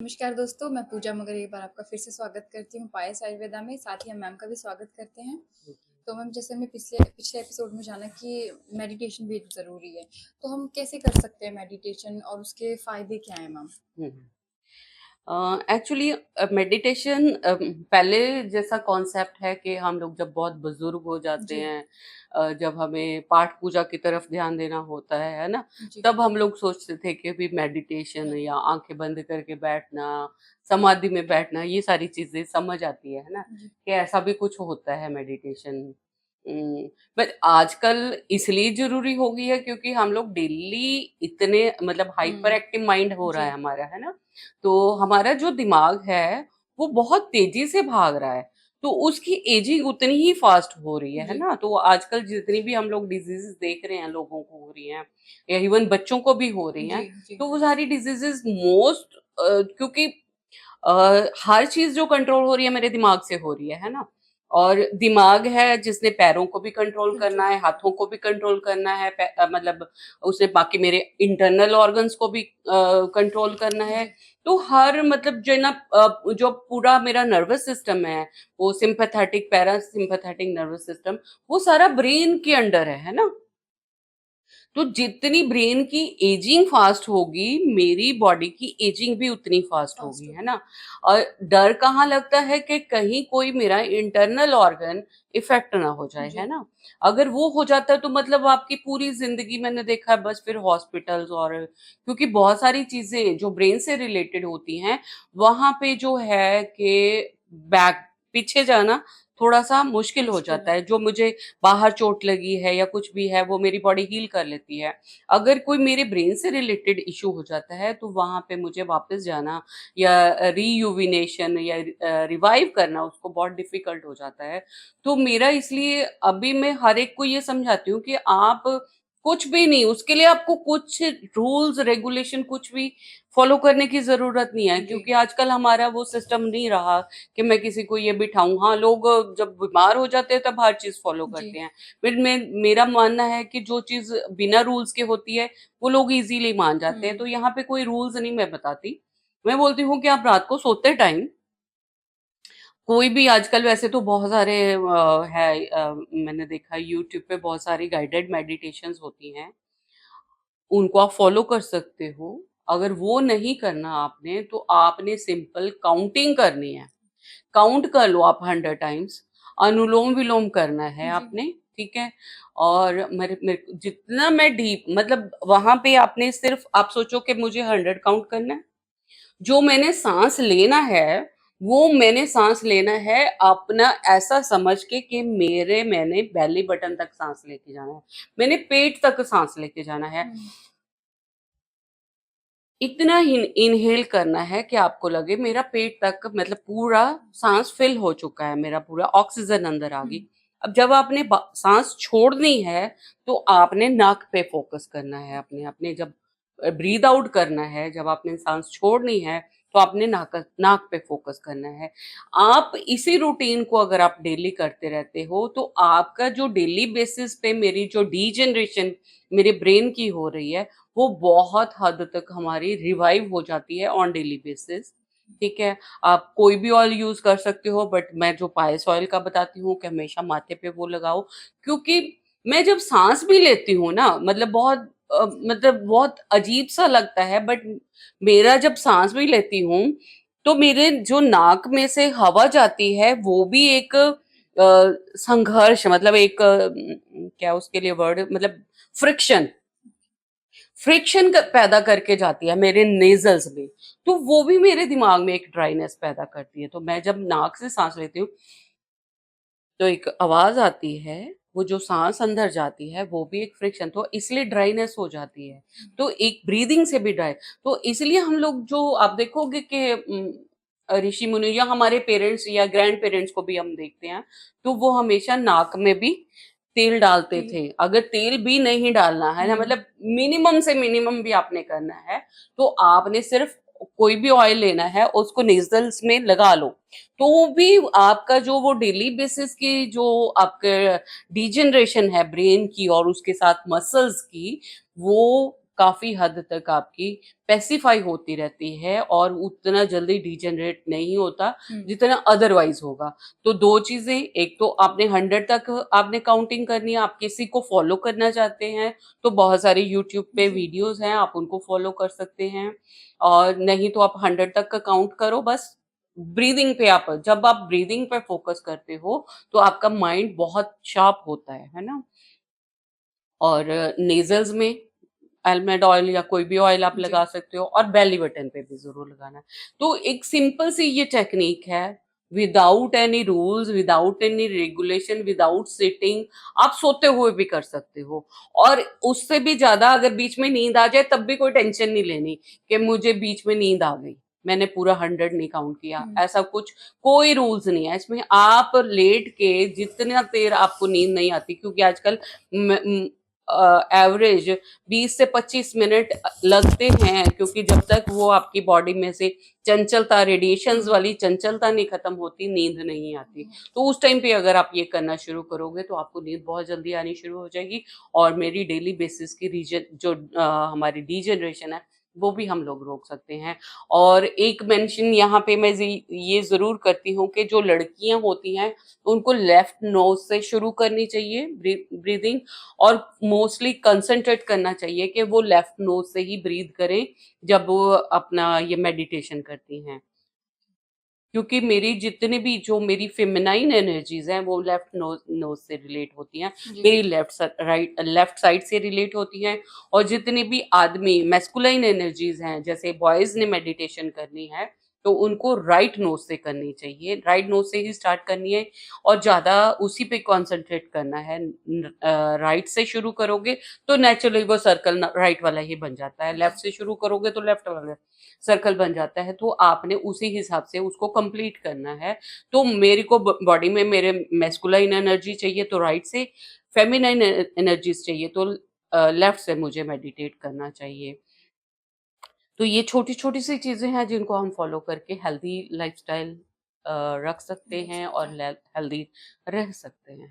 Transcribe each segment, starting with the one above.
नमस्कार दोस्तों, मैं पूजा मगर एक बार आपका फिर से स्वागत करती हूँ पायस आयुर्वेदा में। साथ ही हम मैम का भी स्वागत करते हैं। तो मैम, जैसे हमें पिछले पिछले एपिसोड में जाना कि मेडिटेशन भी ज़रूरी है, तो हम कैसे कर सकते हैं मेडिटेशन और उसके फ़ायदे क्या हैं मैम? एक्चुअली मेडिटेशन पहले जैसा कॉन्सेप्ट है कि हम लोग जब बहुत बुजुर्ग हो जाते जी, हैं, जब हमें पाठ पूजा की तरफ ध्यान देना होता है ना, जी, तब हम लोग सोचते थे कि भी मेडिटेशन हाँ, या आंखें बंद करके बैठना, समाधि में बैठना, ये सारी चीजें समझ आती है ना, जी, कि ऐसा भी कुछ होता है मेडिटेशन। बट आजकल इसलिए जरूरी हो गई है क्योंकि हम लोग डेली इतने मतलब हाइपर हुँ, एक्टिव माइंड हो रहा जी, है हमारा, है ना। तो हमारा जो दिमाग है वो बहुत तेजी से भाग रहा है, तो उसकी एजिंग उतनी ही फास्ट हो रही है जी, ना। तो आजकल जितनी भी हम लोग डिजीजेस देख रहे हैं लोगों को हो रही हैं, या इवन बच्चों को भी हो रही जी, हैं, जी, तो वो सारी डिजीजेस मोस्ट क्योंकि हर चीज जो कंट्रोल हो रही है मेरे दिमाग से हो रही है ना। और दिमाग है जिसने पैरों को भी कंट्रोल करना जी, है, हाथों को भी कंट्रोल करना है, मतलब उसने बाकी मेरे इंटरनल ऑर्गन्स को भी कंट्रोल करना है। जी, तो हर मतलब जो है ना, जो पूरा मेरा नर्वस सिस्टम है, वो सिंपैथेटिक पैरासिम्पैथेटिक नर्वस सिस्टम, वो सारा ब्रेन के अंडर है ना। तो जितनी ब्रेन की एजिंग फास्ट होगी, मेरी बॉडी की एजिंग भी उतनी फास्ट फ़ास्ट होगी, है होगी। ना। और डर कहाँ लगता है कि कहीं कोई मेरा इंटरनल ऑर्गन इफेक्ट ना हो जाए, है जी, ना। अगर वो हो जाता है तो मतलब आपकी पूरी जिंदगी, मैंने देखा है, बस फिर हॉस्पिटल्स, और क्योंकि बहुत सारी चीजें जो ब्रेन से रिलेटेड होती हैं, वहां पे जो है कि बैक पीछे जाना थोड़ा सा मुश्किल हो मुश्किल जाता है। है। जो मुझे बाहर चोट लगी है या कुछ भी है, वो मेरी बॉडी हील कर लेती है। अगर कोई मेरे ब्रेन से रिलेटेड इश्यू हो जाता है, तो वहां पे मुझे वापस जाना या रीयूविनेशन या रिवाइव करना उसको बहुत डिफिकल्ट हो जाता है। तो मेरा इसलिए अभी मैं हर एक को ये समझाती हूँ कि आप कुछ भी नहीं, उसके लिए आपको कुछ रूल्स रेगुलेशन कुछ भी फॉलो करने की जरूरत नहीं है, जी, क्योंकि आजकल हमारा वो सिस्टम नहीं रहा कि मैं किसी को ये बिठाऊं। हाँ, लोग जब बीमार हो जाते हैं तब हर चीज फॉलो जी, करते हैं। फिर मेरा मानना है कि जो चीज बिना रूल्स के होती है वो लोग इजीली मान जाते हैं। हुँ, तो यहाँ पे कोई रूल्स नहीं मैं बताती। मैं बोलती हूँ कि आप रात को सोते टाइम कोई भी, आजकल वैसे तो बहुत सारे मैंने देखा यूट्यूब पे बहुत सारी गाइडेड मेडिटेशंस होती हैं, उनको आप फॉलो कर सकते हो। अगर वो नहीं करना आपने, तो आपने सिंपल काउंटिंग करनी है। काउंट कर लो आप 100 टाइम्स। अनुलोम विलोम करना है जी, आपने, ठीक है। और मेरे जितना मैं डीप, मतलब वहां पे आपने सिर्फ आप सोचो कि मुझे 100 काउंट करना है। जो मैंने सांस लेना है, वो मैंने सांस लेना है अपना ऐसा समझ के कि मैंने बेली बटन तक सांस लेके जाना है, मैंने पेट तक सांस लेके जाना है। हुँ, इतना ही इनहेल करना है कि आपको लगे मेरा पेट तक, मतलब पूरा सांस फिल हो चुका है, मेरा पूरा ऑक्सीजन अंदर आ हुँ, गई। अब जब आपने सांस छोड़नी है, तो आपने नाक पे फोकस करना है, अपने अपने जब ब्रीद आउट करना है, जब आपने सांस छोड़नी है, तो आपने नाक नाक पे फोकस करना है। आप इसी रूटीन को अगर आप डेली करते रहते हो, तो आपका जो डेली बेसिस पे मेरी जो डी जनरेशन मेरे ब्रेन की हो रही है, वो बहुत हद तक हमारी रिवाइव हो जाती है ऑन डेली बेसिस। ठीक है। आप कोई भी ऑयल यूज कर सकते हो, बट मैं जो पायस ऑयल का बताती हूँ कि हमेशा माथे पे वो लगाओ। क्योंकि मैं जब सांस भी लेती हूँ ना, मतलब मतलब बहुत अजीब सा लगता है, बट मेरा जब सांस भी लेती हूँ, तो मेरे जो नाक में से हवा जाती है, वो भी एक संघर्ष, मतलब एक क्या उसके लिए वर्ड, मतलब फ्रिक्शन फ्रिक्शन पैदा करके जाती है मेरे नेजल्स में। तो वो भी मेरे दिमाग में एक ड्राइनेस पैदा करती है। तो मैं जब नाक से सांस लेती हूँ, तो एक आवाज आती है, वो जो सांस अंदर जाती है वो भी एक फ्रिक्शन, तो इसलिए ड्राइनेस हो जाती है। तो एक ब्रीदिंग से भी ड्राई। तो इसलिए हम लोग, जो आप देखोगे कि ऋषि मुनि या हमारे पेरेंट्स या ग्रैंड पेरेंट्स को भी हम देखते हैं, तो वो हमेशा नाक में भी तेल डालते जी, थे। अगर तेल भी नहीं डालना है ना, हुँ, मतलब मिनिमम से मिनिमम भी आपने करना है, तो आपने सिर्फ कोई भी ऑयल लेना है, उसको नेजल्स में लगा लो। तो भी आपका जो वो डेली बेसिस की जो आपके डिजेनरेशन है ब्रेन की और उसके साथ मसल्स की, वो काफी हद तक आपकी पेसिफाई होती रहती है और उतना जल्दी डिजेनरेट नहीं होता जितना अदरवाइज होगा। तो दो चीजें, एक तो आपने 100 तक आपने काउंटिंग करनी है। आप किसी को फॉलो करना चाहते हैं तो बहुत सारे यूट्यूब पे जी। वीडियोस हैं, आप उनको फॉलो कर सकते हैं। और नहीं तो आप 100 तक का काउंट करो बस। ब्रीदिंग पे आप, जब आप ब्रीदिंग पे फोकस करते हो तो आपका माइंड बहुत शार्प होता है ना। और नेजल्स में आलमंड ऑयल या कोई भी ऑयल आप जी। लगा सकते हो, और बेली बटन पे भी जरूर लगाना है। तो एक सिंपल सी ये टेक्निक है, without any rules, without any regulation, without sitting, आप सोते हुए भी कर सकते हो। और उससे भी ज्यादा अगर बीच में नींद आ जाए तब भी कोई टेंशन नहीं लेनी कि मुझे बीच में नींद आ गई, मैंने पूरा 100 नहीं काउंट किया, ऐसा कुछ कोई रूल्स नहीं है इसमें। आप लेट के जितना देर आपको नींद नहीं आती, क्योंकि आजकल एवरेज 20 से 25 मिनट लगते हैं, क्योंकि जब तक वो आपकी बॉडी में से चंचलता, रेडिएशंस वाली चंचलता नहीं खत्म होती, नींद नहीं आती। तो उस टाइम पे अगर आप ये करना शुरू करोगे तो आपको नींद बहुत जल्दी आनी शुरू हो जाएगी। और मेरी डेली बेसिस की हमारी डीजनरेशन है वो भी हम लोग रोक सकते हैं। और एक मेंशन यहाँ पे मैं ये जरूर करती हूँ कि जो लड़कियां होती हैं उनको लेफ्ट नोज से शुरू करनी चाहिए ब्रीदिंग, और मोस्टली कंसंट्रेट करना चाहिए कि वो लेफ्ट नोज से ही ब्रीद करें जब वो अपना ये मेडिटेशन करती हैं। क्योंकि मेरी जितने भी जो मेरी फेमिनाइन एनर्जीज हैं वो लेफ्ट नोज से रिलेट होती हैं, जी। मेरी लेफ्ट साइड से रिलेट होती हैं। और जितने भी आदमी मैस्कुलाइन एनर्जीज हैं, जैसे बॉयज ने मेडिटेशन करनी है तो उनको राइट नोज से करनी चाहिए, राइट नोज से ही स्टार्ट करनी है और ज्यादा उसी पे कंसंट्रेट करना है। राइट से शुरू करोगे तो नेचुरली वो सर्कल राइट वाला ही बन जाता है, लेफ्ट से शुरू करोगे तो लेफ्ट वाला सर्कल बन जाता है। तो आपने उसी हिसाब से उसको कंप्लीट करना है। तो मेरे को बॉडी में मेरे मैस्कुलाइन एनर्जी चाहिए तो राइट से, फेमिनाइन एनर्जीज चाहिए तो लेफ्ट से मुझे मेडिटेट करना चाहिए। तो ये छोटी छोटी सी चीजें हैं जिनको हम फॉलो करके हेल्दी लाइफस्टाइल रख सकते हैं और हेल्दी रह सकते हैं।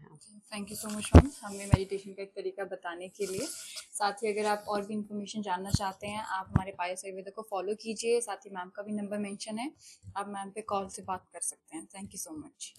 Thank you so much ma'am हमें मेडिटेशन का एक तरीका बताने के लिए। साथ ही अगर आप और भी इन्फॉर्मेशन जानना चाहते हैं आप हमारे पायस आयुर्वेदा को फॉलो कीजिए। साथ ही मैम का भी नंबर मेंशन है, आप मैम पे कॉल से बात कर सकते हैं। Thank you so much.